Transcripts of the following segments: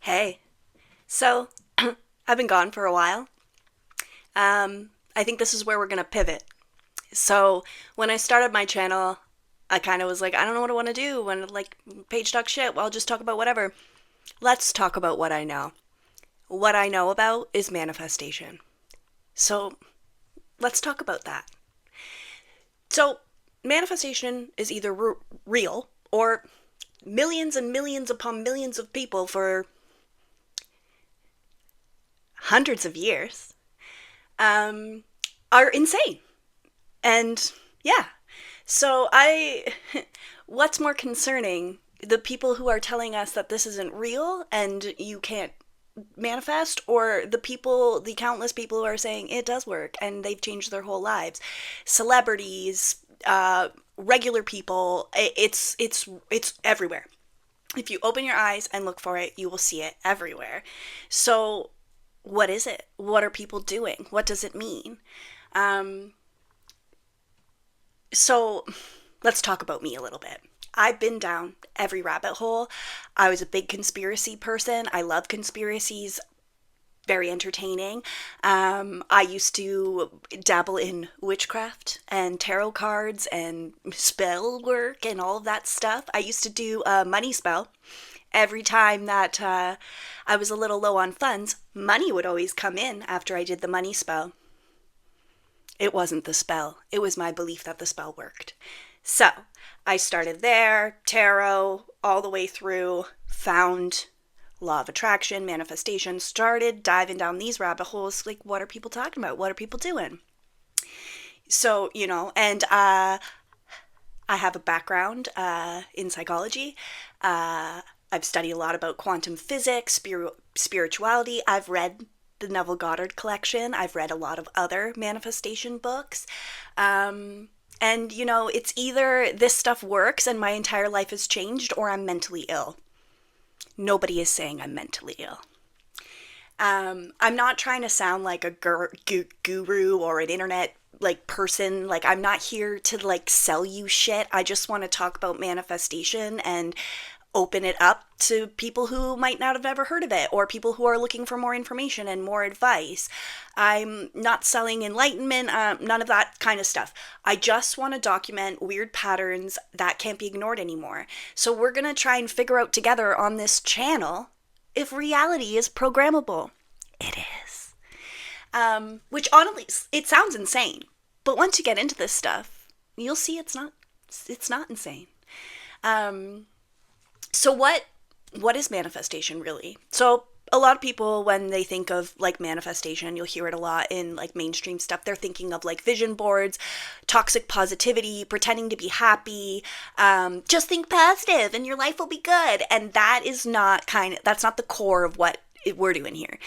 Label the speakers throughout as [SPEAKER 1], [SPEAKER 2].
[SPEAKER 1] Hey, so I've been gone for a while. I think this is where we're gonna pivot. So when I started my channel, I kind of was like, I don't know what I want to do. When like Paige talk shit, well, I'll just talk about whatever. Let's talk about what I know. What I know about is manifestation. So let's talk about that. So manifestation is either real or millions and millions upon millions of people for hundreds of years um, are insane. And yeah, so what's more concerning? The people who are telling us that this isn't real and you can't manifest, or the countless people who are saying it does work and they've changed their whole lives? Celebrities, regular people, it's everywhere. If you open your eyes and look for it, you will see it everywhere. So, what is it? What are people doing? What does it mean? Um, So let's talk about me a little bit. I've been down every rabbit hole. I was a big conspiracy person. I love conspiracies, very entertaining. I used to dabble in witchcraft and tarot cards and spell work and all of that stuff. I used to do a money spell. Every time that I was a little low on funds, money would always come in after I did the money spell. It wasn't the spell, it was my belief that the spell worked. So I started there, tarot, all the way through, found law of attraction, manifestation, started diving down these rabbit holes. Like, what are people talking about? What are people doing? So, and I have a background in psychology. I've studied a lot about quantum physics, spirituality. I've read the Neville Goddard collection. I've read a lot of other manifestation books. And, it's either this stuff works and my entire life has changed, or I'm mentally ill. Nobody is saying I'm mentally ill. I'm not trying to sound like a guru or an internet like person. Like, I'm not here to like sell you shit. I just want to talk about manifestation and open it up to people who might not have ever heard of it, or people who are looking for more information and more advice. I'm not selling enlightenment, none of that kind of stuff. I just want to document weird patterns that can't be ignored anymore. So we're going to try and figure out together on this channel if reality is programmable. It is. Which honestly, it sounds insane. But once you get into this stuff, you'll see it's not insane. Um, so what is manifestation really? So a lot of people, when they think of like manifestation, you'll hear it a lot in like mainstream stuff. They're thinking of like vision boards, toxic positivity, pretending to be happy. Just think positive and your life will be good. And that's not the core of what we're doing here.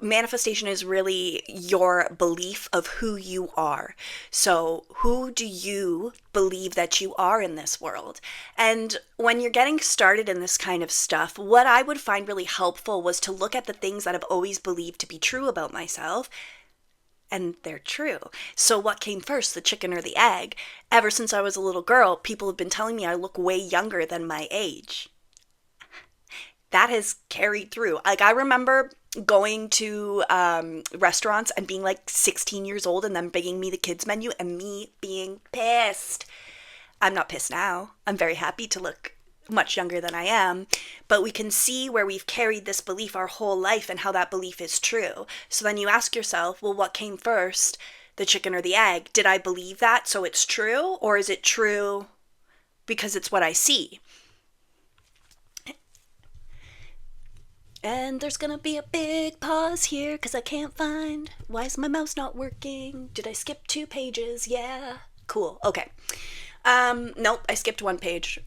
[SPEAKER 1] Manifestation is really your belief of who you are. So, who do you believe that you are in this world? And when you're getting started in this kind of stuff, what I would find really helpful was to look at the things that I've always believed to be true about myself, and they're true. So, what came first, the chicken or the egg? Ever since I was a little girl, people have been telling me I look way younger than my age. That has carried through. Like, I remember going to restaurants and being like 16 years old and them bringing me the kids menu and me being pissed. I'm not pissed now. I'm very happy to look much younger than I am. But we can see where we've carried this belief our whole life and how that belief is true. So then you ask yourself, well, what came first, the chicken or the egg? Did I believe that so it's true? Or is it true because it's what I see? And there's gonna be a big pause here because I can't find. Why is my mouse not working? Did I skip 2 pages? Yeah. Cool. Okay. Nope, I skipped 1 page.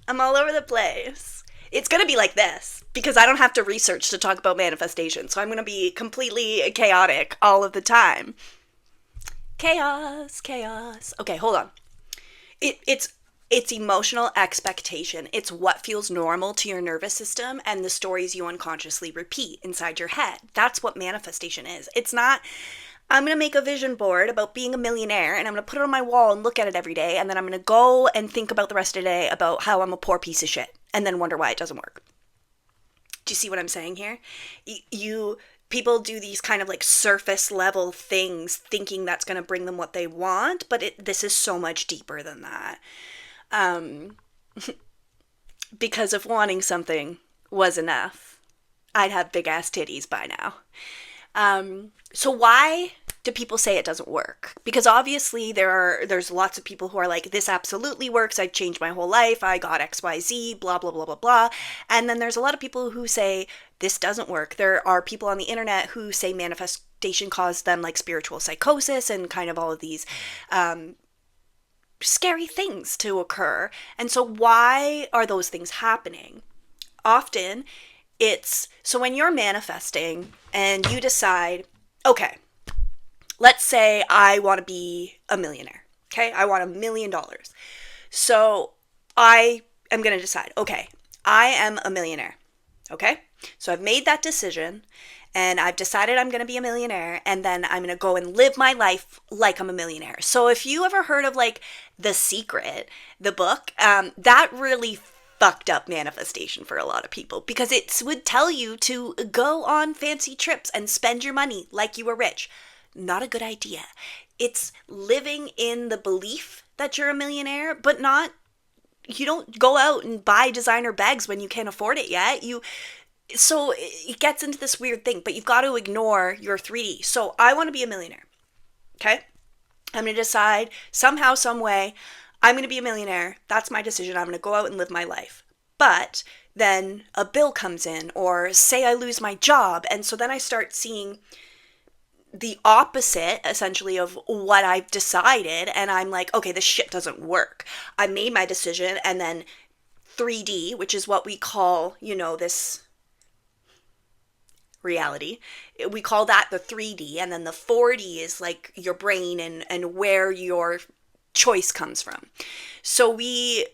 [SPEAKER 1] I'm all over the place. It's gonna be like this because I don't have to research to talk about manifestation. So I'm gonna be completely chaotic all of the time. Chaos, chaos. Okay, hold on. It's emotional expectation. It's what feels normal to your nervous system and the stories you unconsciously repeat inside your head. That's what manifestation is. It's not, I'm going to make a vision board about being a millionaire and I'm going to put it on my wall and look at it every day. And then I'm going to go and think about the rest of the day about how I'm a poor piece of shit and then wonder why it doesn't work. Do you see what I'm saying here? You people do these kind of like surface level things thinking that's going to bring them what they want, but this is so much deeper than that. Um, because if wanting something was enough, I'd have big ass titties by now. So why do people say it doesn't work? Because obviously there's lots of people who are like, this absolutely works. I changed my whole life. I got XYZ, blah, blah, blah, blah, blah. And then there's a lot of people who say this doesn't work. There are people on the internet who say manifestation caused them like spiritual psychosis and kind of all of these scary things to occur. And so why are those things happening? Often it's so when you're manifesting and you decide, okay, let's say I want to be a millionaire. Okay, I want $1 million. So I am going to decide, okay, I am a millionaire. Okay, so I've made that decision and I've decided I'm going to be a millionaire, and then I'm going to go and live my life like I'm a millionaire. So if you ever heard of like The Secret, the book, that really fucked up manifestation for a lot of people, because it would tell you to go on fancy trips and spend your money like you were rich. Not a good idea. It's living in the belief that you're a millionaire, but you don't go out and buy designer bags when you can't afford it yet. So it gets into this weird thing, but you've got to ignore your 3D. So I want to be a millionaire. Okay? I'm going to decide somehow, some way, I'm going to be a millionaire. That's my decision. I'm going to go out and live my life. But then a bill comes in, or say I lose my job. And so then I start seeing the opposite, essentially, of what I've decided. And I'm like, okay, this shit doesn't work. I made my decision, and then 3D, which is what we call, this reality. We call that the 3D, and then the 4D is like your brain and where your choice comes from. So we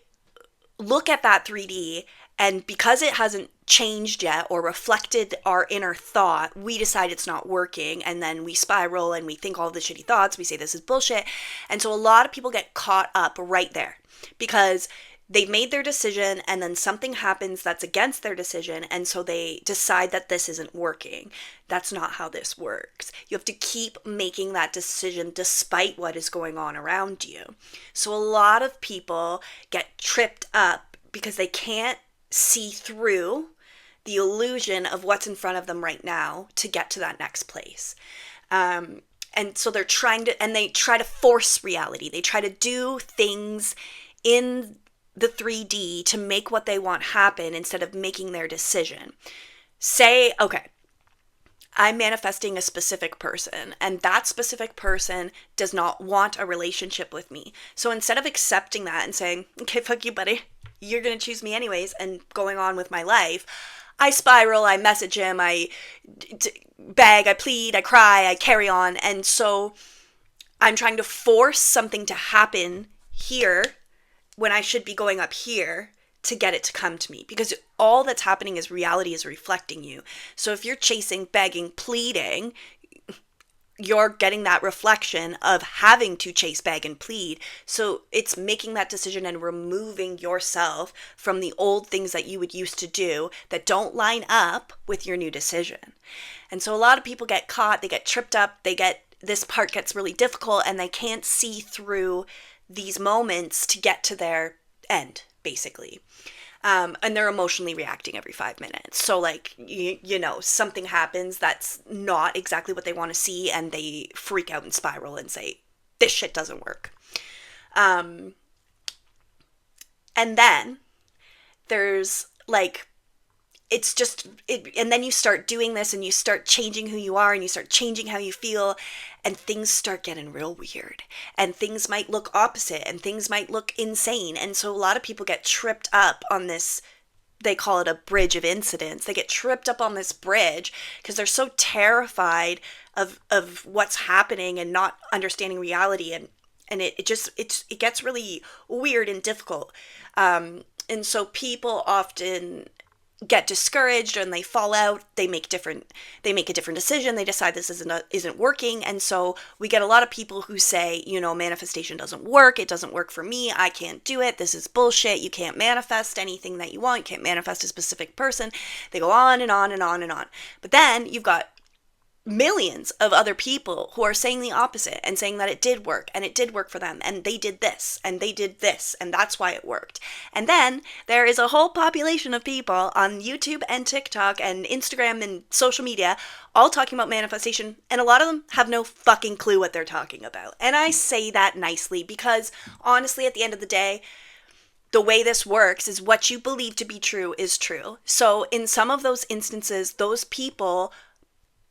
[SPEAKER 1] look at that 3D, and because it hasn't changed yet or reflected our inner thought, we decide it's not working, and then we spiral and we think all the shitty thoughts. We say this is bullshit. And so a lot of people get caught up right there because they've made their decision, and then something happens that's against their decision, and so they decide that this isn't working. That's not how this works. You have to keep making that decision despite what is going on around you. So a lot of people get tripped up because they can't see through the illusion of what's in front of them right now to get to that next place. And so they try to force reality. They try to do things in the 3D to make what they want happen instead of making their decision. Say, okay, I'm manifesting a specific person, and that specific person does not want a relationship with me. So instead of accepting that and saying, okay, fuck you, buddy, you're going to choose me anyways, and going on with my life, I spiral, I message him, I beg, I plead, I cry, I carry on. And so I'm trying to force something to happen here when I should be going up here to get it to come to me, because all that's happening is reality is reflecting you. So if you're chasing, begging, pleading, you're getting that reflection of having to chase, beg, and plead. So it's making that decision and removing yourself from the old things that you would used to do that don't line up with your new decision. And so a lot of people get caught, they get tripped up, this part gets really difficult, and they can't see through these moments to get to their end, basically. And they're emotionally reacting every 5 minutes. So like, something happens that's not exactly what they want to see, and they freak out and spiral and say, this shit doesn't work. And then there's like, and then you start doing this, and you start changing who you are, and you start changing how you feel, and things start getting real weird, and things might look opposite, and things might look insane. And so a lot of people get tripped up on this, they call it a bridge of incidents. They get tripped up on this bridge because they're so terrified of what's happening and not understanding reality, and it gets really weird and difficult. And so people often get discouraged and they fall out, they make a different decision, they decide this isn't working. And so we get a lot of people who say, manifestation doesn't work, it doesn't work for me, I can't do it, this is bullshit, you can't manifest anything that you want, you can't manifest a specific person. They go on and on and on and on. But then you've got millions of other people who are saying the opposite and saying that it did work and it did work for them and they did this and they did this and that's why it worked. And then there is a whole population of people on YouTube and TikTok and Instagram and social media all talking about manifestation, and a lot of them have no fucking clue what they're talking about. And I say that nicely because honestly, at the end of the day, the way this works is what you believe to be true is true. So in some of those instances, those people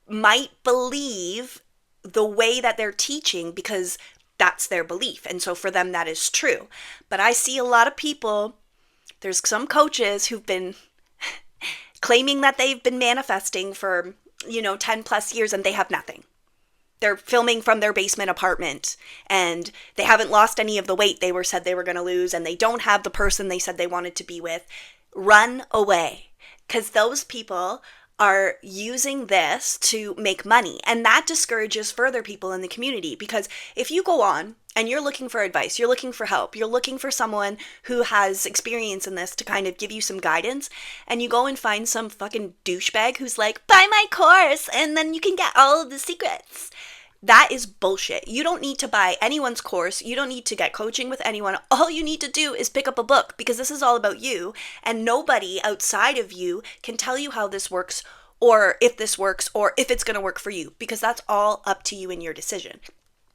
[SPEAKER 1] might believe the way that they're teaching because that's their belief. And so for them, that is true. But I see a lot of people, there's some coaches who've been claiming that they've been manifesting for, 10 plus years and they have nothing. They're filming from their basement apartment and they haven't lost any of the weight they said they were going to lose, and they don't have the person they said they wanted to be with. Run away, because those people are using this to make money, and that discourages further people in the community. Because if you go on and you're looking for advice, you're looking for help, you're looking for someone who has experience in this to kind of give you some guidance, and you go and find some fucking douchebag who's like, buy my course and then you can get all of the secrets. That is bullshit. You don't need to buy anyone's course. You don't need to get coaching with anyone. All you need to do is pick up a book, because this is all about you, and nobody outside of you can tell you how this works or if this works or if it's going to work for you, because that's all up to you and your decision.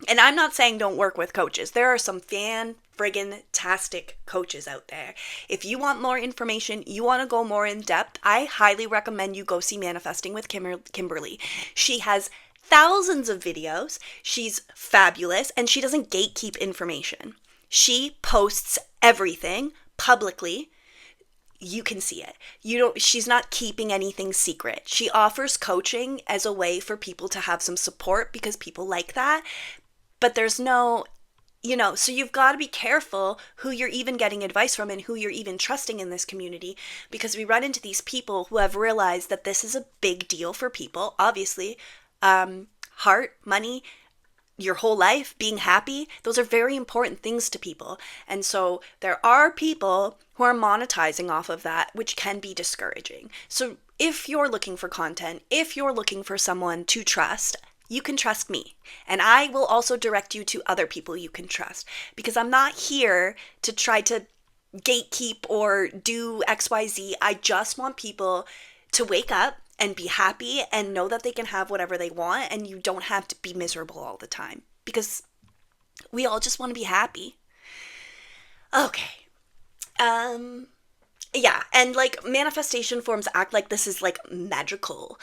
[SPEAKER 1] And I'm not saying don't work with coaches. There are some fan-friggin-tastic coaches out there. If you want more information, you want to go more in depth, I highly recommend you go see Manifesting with Kimberly. She has thousands of videos. She's fabulous, and she doesn't gatekeep information. She posts everything publicly. You can see it. She's not keeping anything secret. She offers coaching as a way for people to have some support, because people like that. But there's no, so you've got to be careful who you're even getting advice from and who you're even trusting in this community, because we run into these people who have realized that this is a big deal for people. Obviously, heart, money, your whole life, being happy, those are very important things to people. And so there are people who are monetizing off of that, which can be discouraging. So if you're looking for content, if you're looking for someone to trust, you can trust me. And I will also direct you to other people you can trust, because I'm not here to try to gatekeep or do XYZ. I just want people to wake up and be happy and know that they can have whatever they want, and you don't have to be miserable all the time, because we all just want to be happy. Okay. Yeah, and like manifestation forms act like this is like magical.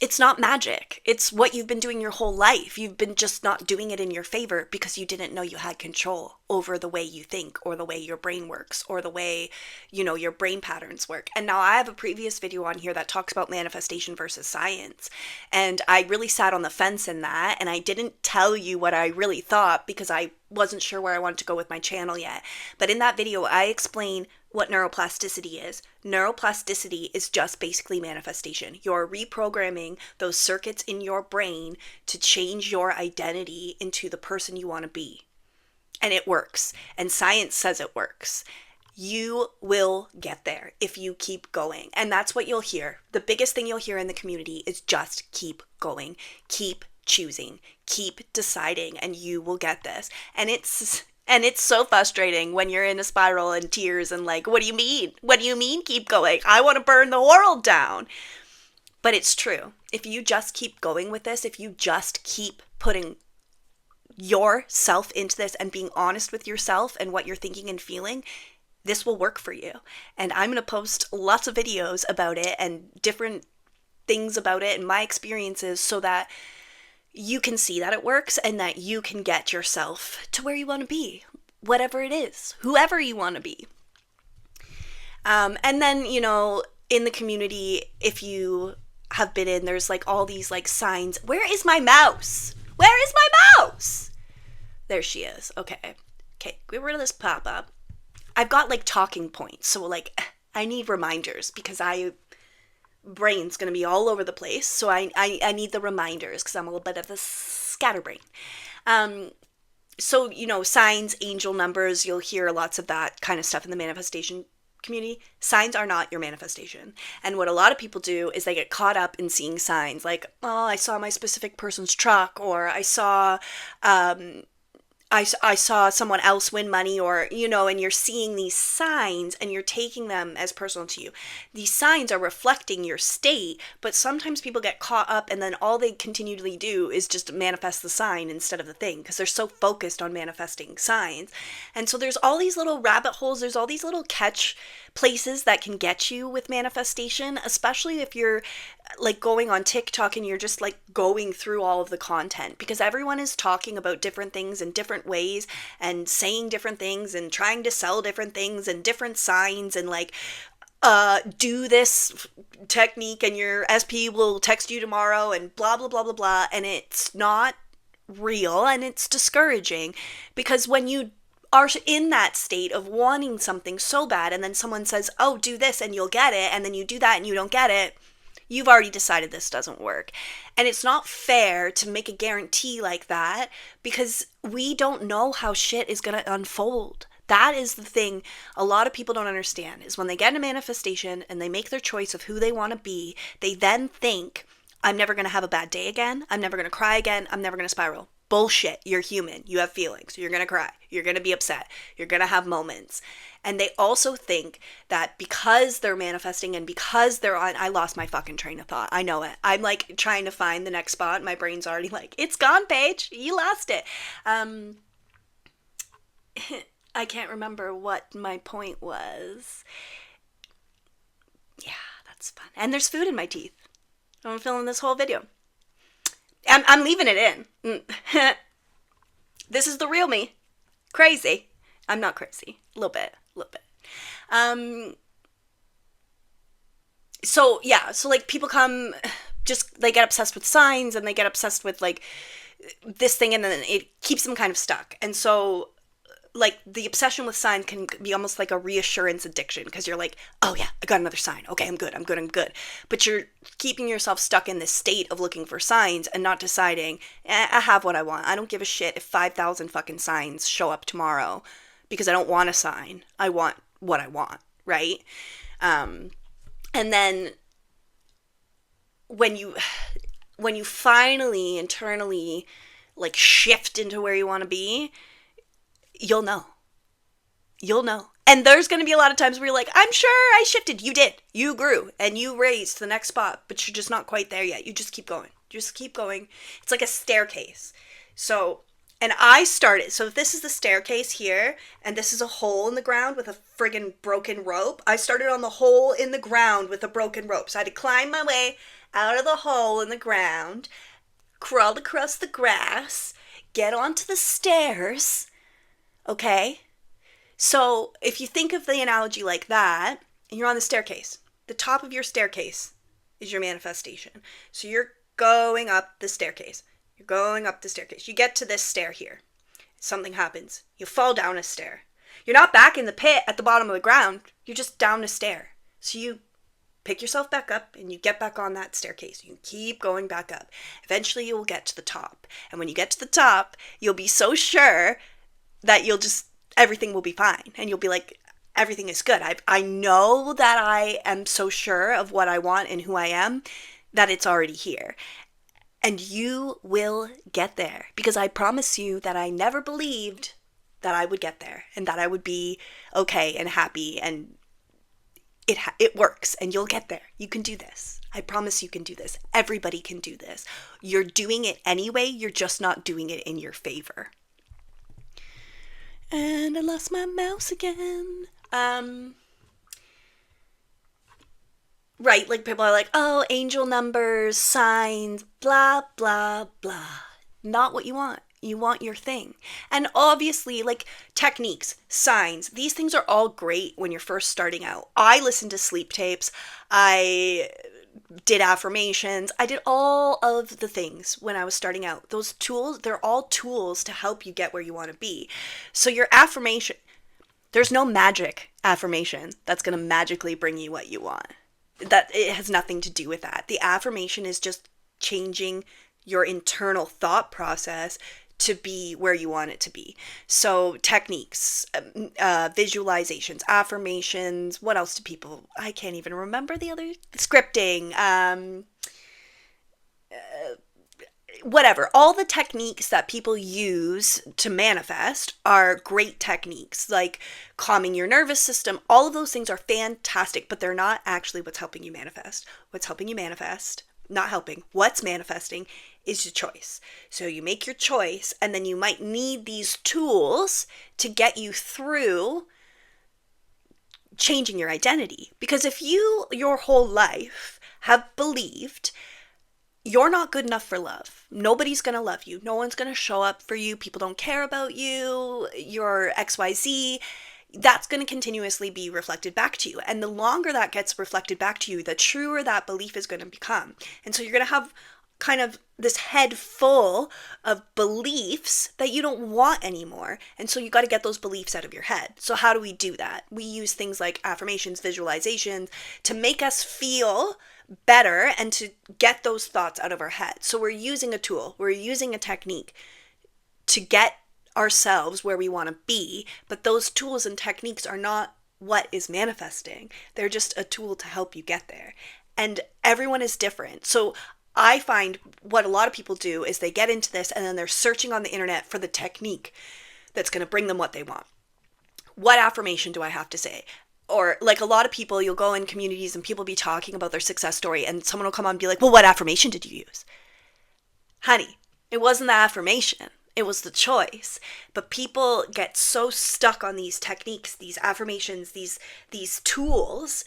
[SPEAKER 1] It's not magic. It's what you've been doing your whole life. You've been just not doing it in your favor because you didn't know you had control over the way you think, or the way your brain works, or the way, your brain patterns work. And now I have a previous video on here that talks about manifestation versus science. And I really sat on the fence in that, and I didn't tell you what I really thought because I wasn't sure where I wanted to go with my channel yet. But in that video, I explain what neuroplasticity is. Neuroplasticity is just basically manifestation. You're reprogramming those circuits in your brain to change your identity into the person you want to be. And it works. And science says it works. You will get there if you keep going. And that's what you'll hear. The biggest thing you'll hear in the community is just keep going. Keep choosing. Keep deciding, and you will get this. And it's so frustrating when you're in a spiral and tears and like, what do you mean? What do you mean keep going? I want to burn the world down. But it's true. If you just keep going with this, if you just keep putting yourself into this and being honest with yourself and what you're thinking and feeling, this will work for you. And I'm going to post lots of videos about it and different things about it and my experiences, so that you can see that it works and that you can get yourself to where you want to be, whatever it is, whoever you want to be. And then, in the community, if you have been in, there's like all these like signs. Where is my mouse? Where is my mouse? There she is. Okay, get rid of this pop-up. I've got like talking points. So like I need reminders because brain's going to be all over the place. So I need the reminders because I'm a little bit of a scatterbrain. So, signs, angel numbers, you'll hear lots of that kind of stuff in the manifestation community. Signs are not your manifestation. And what a lot of people do is they get caught up in seeing signs like, oh, I saw my specific person's truck, or I saw someone else win money, or, and you're seeing these signs and you're taking them as personal to you. These signs are reflecting your state, but sometimes people get caught up and then all they continually do is just manifest the sign instead of the thing because they're so focused on manifesting signs. And so there's all these little rabbit holes, there's all these little catch places that can get you with manifestation, especially if you're like going on TikTok and you're just like going through all of the content, because everyone is talking about different things in different ways and saying different things and trying to sell different things and different signs and like do this technique and your SP will text you tomorrow and blah blah blah blah blah, and it's not real and it's discouraging because when you are in that state of wanting something so bad and then someone says, oh, do this and you'll get it, and then you do that and you don't get it, you've already decided this doesn't work. And it's not fair to make a guarantee like that because we don't know how shit is going to unfold. That is the thing a lot of people don't understand, is when they get in a manifestation and they make their choice of who they want to be, they then think, I'm never going to have a bad day again. I'm never going to cry again. I'm never going to spiral. Bullshit. You're human. You have feelings. You're going to cry. You're going to be upset. You're going to have moments. And they also think that because they're manifesting and because they're on, I lost my fucking train of thought. I know it. I'm like trying to find the next spot. My brain's already like, it's gone, Paige. You lost it. I can't remember what my point was. Yeah, that's fun. And there's food in my teeth. I'm filming this whole video. I'm leaving it in. This is the real me. Crazy. I'm not crazy. A little bit. So like people come, just they get obsessed with signs and they get obsessed with like this thing, and then it keeps them kind of stuck. And so like the obsession with signs can be almost like a reassurance addiction, because you're like, oh yeah, I got another sign. Okay, I'm good. But you're keeping yourself stuck in this state of looking for signs and not deciding, I have what I want. I don't give a shit if 5,000 fucking signs show up tomorrow because I don't want a sign. I want what I want, right? And then when you finally internally like shift into where you want to be, you'll know. And there's going to be a lot of times where you're like, I'm sure I shifted. You did. You grew and you raised to the next spot, but you're just not quite there yet. You just keep going. It's like a staircase. So, and I started, so if this is the staircase here, and this is a hole in the ground with a friggin' broken rope, I started on the hole in the ground with a broken rope. So I had to climb my way out of the hole in the ground, crawl across the grass, get onto the stairs. Okay? So if you think of the analogy like that, and you're on the staircase, the top of your staircase is your manifestation. So you're going up the staircase. You get to this stair here. Something happens. You fall down a stair. You're not back in the pit at the bottom of the ground. You're just down a stair. So you pick yourself back up and you get back on that staircase. You keep going back up. Eventually you will get to the top. And when you get to the top, you'll be so sure that everything will be fine. And you'll be like, everything is good. I know that I am so sure of what I want and who I am that it's already here. And you will get there, because I promise you that I never believed that I would get there and that I would be okay and happy, and it works, and you'll get there. You can do this. I promise you can do this. Everybody can do this. You're doing it anyway. You're just not doing it in your favor. And I lost my mouse again. Right, like people are like, oh, angel numbers, signs, blah, blah, blah. Not what you want. You want your thing. And obviously, like techniques, signs, these things are all great when you're first starting out. I listened to sleep tapes. I did affirmations. I did all of the things when I was starting out. Those tools, they're all tools to help you get where you want to be. So your affirmation, There's no magic affirmation that's going to magically bring you what you want. That it has nothing to do with that. The affirmation is just changing your internal thought process to be where you want it to be. So techniques, visualizations, affirmations, what else do people, I can't even remember the other, scripting, whatever. All the techniques that people use to manifest are great techniques, like calming your nervous system. All of those things are fantastic, but they're not actually what's helping you manifest. What's helping you manifest, not helping, what's manifesting is your choice. So you make your choice, and then you might need these tools to get you through changing your identity. Because if you, your whole life, have believed you're not good enough for love, nobody's going to love you, no one's going to show up for you, people don't care about you, you're XYZ, that's going to continuously be reflected back to you. And the longer that gets reflected back to you, the truer that belief is going to become. And so you're going to have kind of this head full of beliefs that you don't want anymore. And so you got to get those beliefs out of your head. So how do we do that? We use things like affirmations, visualizations to make us feel better and to get those thoughts out of our head. So we're using a tool, we're using a technique to get ourselves where we want to be, but those tools and techniques are not what is manifesting. They're just a tool to help you get there. And everyone is different. So I find what a lot of people do is they get into this and then they're searching on the internet for the technique that's going to bring them what they want. What affirmation do I have to say? Or like a lot of people, you'll go in communities and people be talking about their success story and someone will come on and be like, well, what affirmation did you use? Honey, it wasn't the affirmation. It was the choice. But people get so stuck on these techniques, these affirmations, these tools,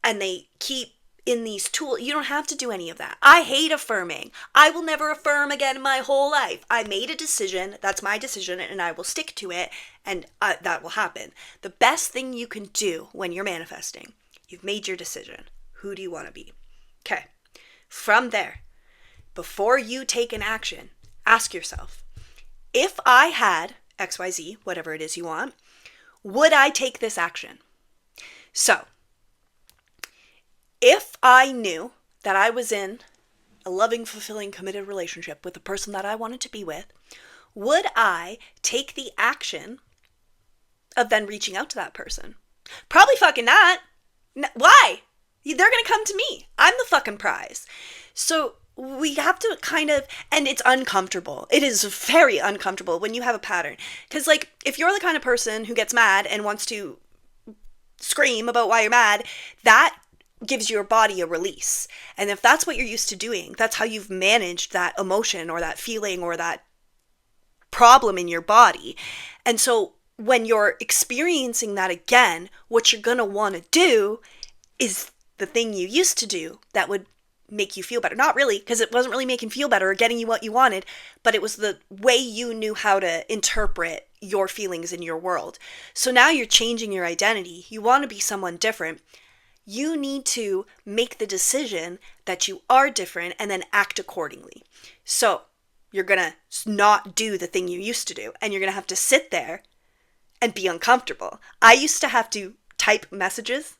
[SPEAKER 1] and they keep in these tools. You don't have to do any of that. I hate affirming. I will never affirm again in my whole life. I made a decision. That's my decision, and I will stick to it, and that will happen. The best thing you can do when you're manifesting, you've made your decision. Who do you want to be? Okay. From there, before you take an action, ask yourself, if I had XYZ, whatever it is you want, would I take this action? So, if I knew that I was in a loving, fulfilling, committed relationship with the person that I wanted to be with, would I take the action of then reaching out to that person? Probably fucking not. Why? They're going to come to me. I'm the fucking prize. So we have to kind of, and it's uncomfortable. It is very uncomfortable when you have a pattern. Because like, if you're the kind of person who gets mad and wants to scream about why you're mad, that gives your body a release. And if that's what you're used to doing, that's how you've managed that emotion or that feeling or that problem in your body. And so when you're experiencing that again, what you're going to want to do is the thing you used to do that would make you feel better. Not really, because it wasn't really making you feel better or getting you what you wanted, but it was the way you knew how to interpret your feelings in your world. So now you're changing your identity. You want to be someone different. You need to make the decision that you are different and then act accordingly. So you're going to not do the thing you used to do, and you're going to have to sit there and be uncomfortable. I used to have to type messages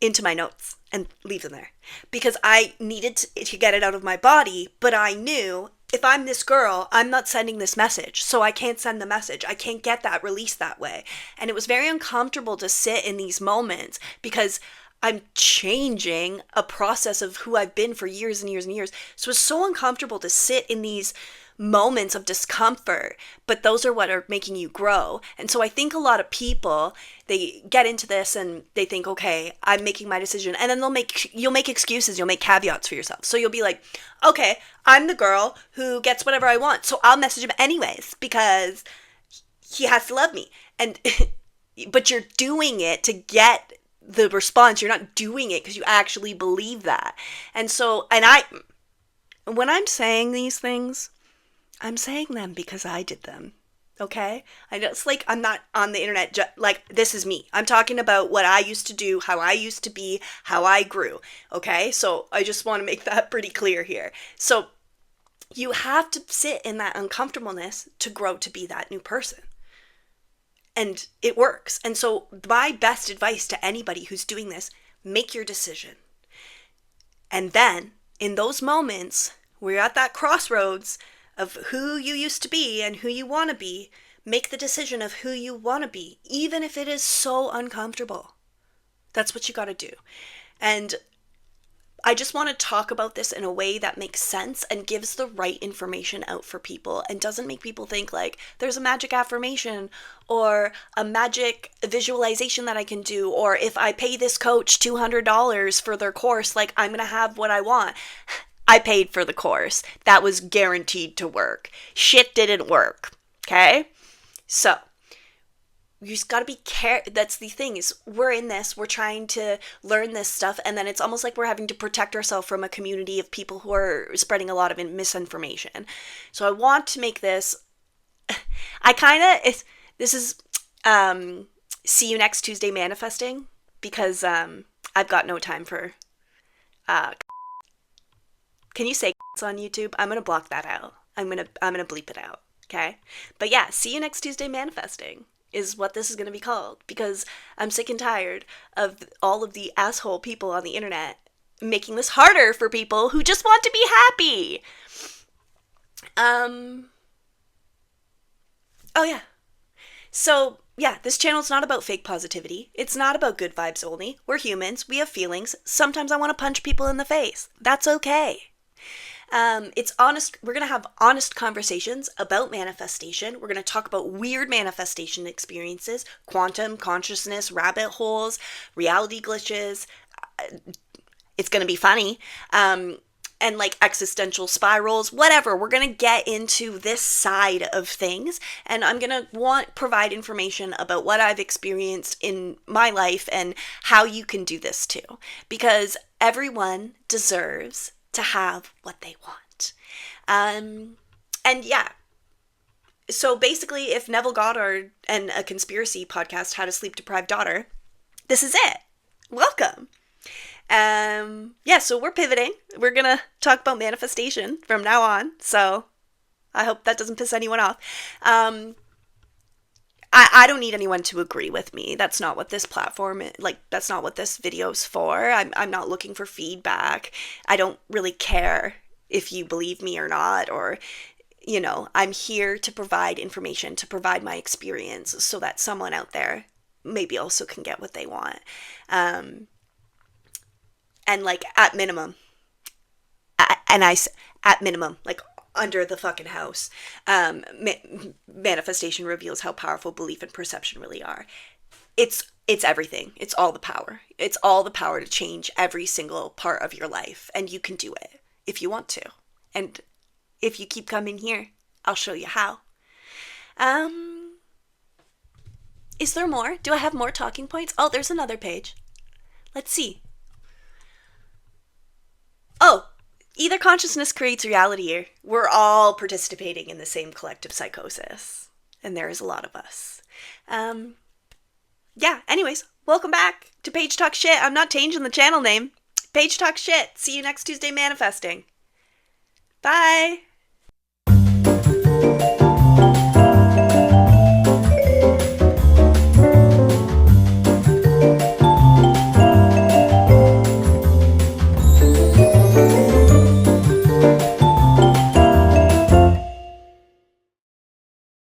[SPEAKER 1] into my notes and leave them there because I needed to get it out of my body, but I knew if I'm this girl, I'm not sending this message, so I can't send the message. I can't get that release that way. And it was very uncomfortable to sit in these moments because I'm changing a process of who I've been for years and years and years. So it's so uncomfortable to sit in these moments of discomfort, but those are what are making you grow. And so I think a lot of people, they get into this and they think, okay, I'm making my decision. And then you'll make excuses, you'll make caveats for yourself. So you'll be like, okay, I'm the girl who gets whatever I want, so I'll message him anyways because he has to love me. And but you're doing it to get the response. You're not doing it because you actually believe that. And so, when I'm saying these things, I'm saying them because I did them. Okay? It's like I'm not on the internet, like this is me. I'm talking about what I used to do, how I used to be, how I grew. Okay? So I just want to make that pretty clear here. So you have to sit in that uncomfortableness to grow to be that new person. And it works. And so my best advice to anybody who's doing this, make your decision. And then in those moments where you're at that crossroads of who you used to be and who you want to be, make the decision of who you want to be, even if it is so uncomfortable. That's what you got to do. And I just want to talk about this in a way that makes sense and gives the right information out for people and doesn't make people think like there's a magic affirmation or a magic visualization that I can do, or if I pay this coach $200 for their course, like I'm going to have what I want. I paid for the course. That was guaranteed to work. Shit didn't work. Okay? So, you just got to be careful. That's the thing, is we're in this, we're trying to learn this stuff, and then it's almost like we're having to protect ourselves from a community of people who are spreading a lot of misinformation. So I want to make this, this is see you next Tuesday manifesting, because I've got no time for, can you say on YouTube? I'm going to block that out. I'm going to bleep it out. Okay? But yeah, see you next Tuesday manifesting is what this is going to be called, because I'm sick and tired of all of the asshole people on the internet making this harder for people who just want to be happy. Oh yeah. So yeah, this channel's not about fake positivity. It's not about good vibes only. We're humans. We have feelings. Sometimes I want to punch people in the face. That's okay. It's honest. We're going to have honest conversations about manifestation. We're going to talk about weird manifestation experiences, quantum consciousness, rabbit holes, reality glitches. It's going to be funny. And like existential spirals, whatever. We're going to get into this side of things, and I'm going to provide information about what I've experienced in my life and how you can do this too, because everyone deserves to have what they want. And yeah, so basically, if Neville Goddard and a conspiracy podcast had a sleep-deprived daughter, this is it. Welcome. Yeah, so we're pivoting. We're gonna talk about manifestation from now on, so I hope that doesn't piss anyone off. I don't need anyone to agree with me. That's not what this platform, that's not what this video's for. I'm not looking for feedback. I don't really care if you believe me or not, or, I'm here to provide information, to provide my experience so that someone out there maybe also can get what they want. And like at minimum, at minimum, like under the fucking house, manifestation reveals how powerful belief and perception really are. It's everything. It's all the power. It's all the power to change every single part of your life, and you can do it if you want to. And if you keep coming here, I'll show you how. Is there more? Do I have more talking points? Oh, there's another page. Let's see. Oh, either consciousness creates reality here. We're all participating in the same collective psychosis. And there is a lot of us. Yeah, anyways, welcome back to Paige Talk Shit. I'm not changing the channel name. Paige Talk Shit. See you next Tuesday manifesting. Bye.